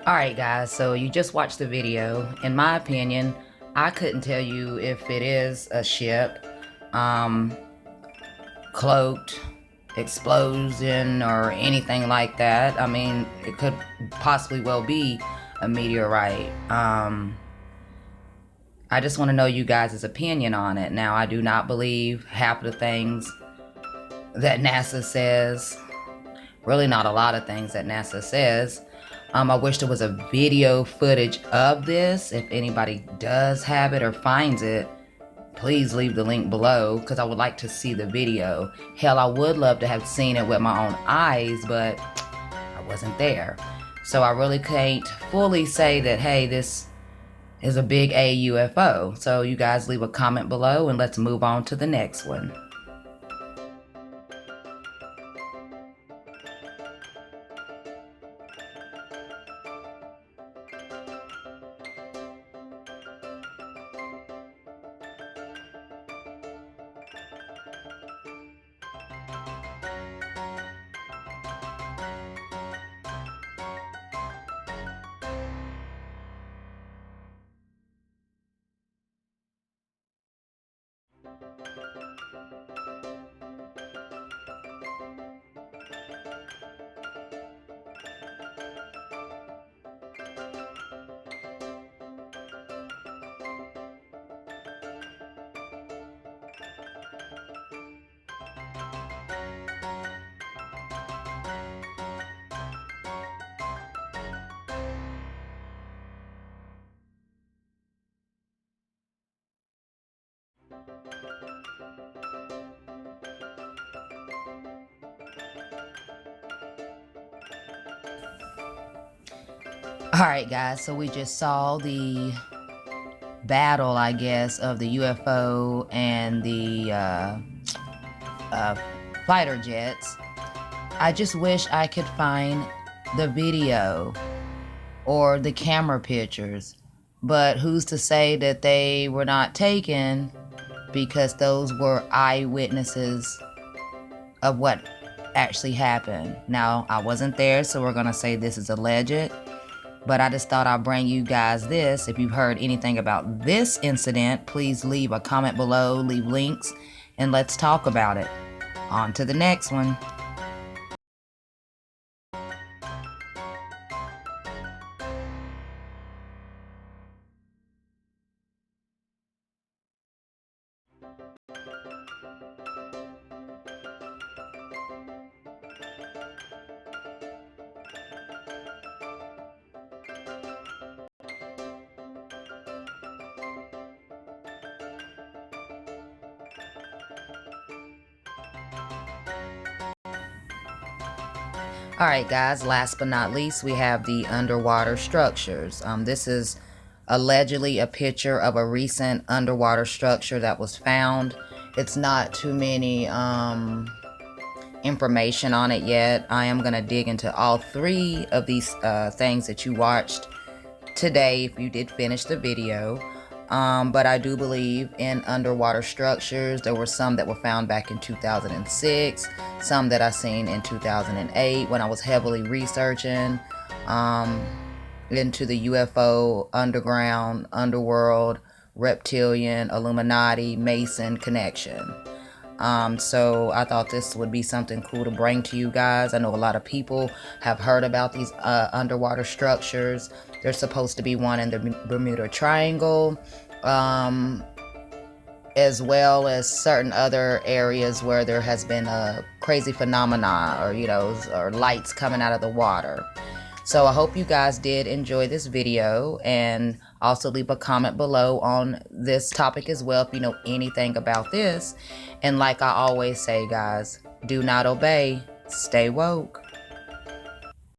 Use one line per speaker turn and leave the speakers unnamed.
Alright guys, so you just watched the video. In my opinion, I couldn't tell you if it is a ship, cloaked, explosion, or anything like that. I mean, it could possibly well be a meteorite. I just want to know you guys' opinion on it. Now, I do not believe half of the things that NASA says. Really not a lot of things that NASA says. I wish there was a video footage of this. If anybody does have it or finds it, please leave the link below, because I would like to see the video. Hell, I would love to have seen it with my own eyes, but I wasn't there. So I really can't fully say that, hey, this is a big A UFO. So you guys leave a comment below and let's move on to the next one. Alright guys, so we just saw the battle, I guess, of the UFO and the fighter jets. I just wish I could find the video or the camera pictures, but who's to say that they were not taken, because those were eyewitnesses of what actually happened. Now, I wasn't there, so we're gonna say this is alleged, but I just thought I'd bring you guys this. If you've heard anything about this incident, please leave a comment below, leave links, and let's talk about it. On to the next one. Alright guys, last but not least, we have the underwater structures. This is allegedly a picture of a recent underwater structure that was found. It's not too many information on it yet. I am going to dig into all three of these things that you watched today if you did finish the video. But I do believe in underwater structures. There were some that were found back in 2006, some that I seen in 2008 when I was heavily researching into the UFO, underground, underworld, reptilian, Illuminati, Mason connection. So I thought this would be something cool to bring to you guys. I know a lot of people have heard about these underwater structures. There's supposed to be one in the Bermuda Triangle, as well as certain other areas where there has been a crazy phenomena, or or lights coming out of the water. So I hope you guys did enjoy this video, and Also, leave a comment below on this topic as well if you know anything about this. And like I always say, guys, do not obey, stay woke.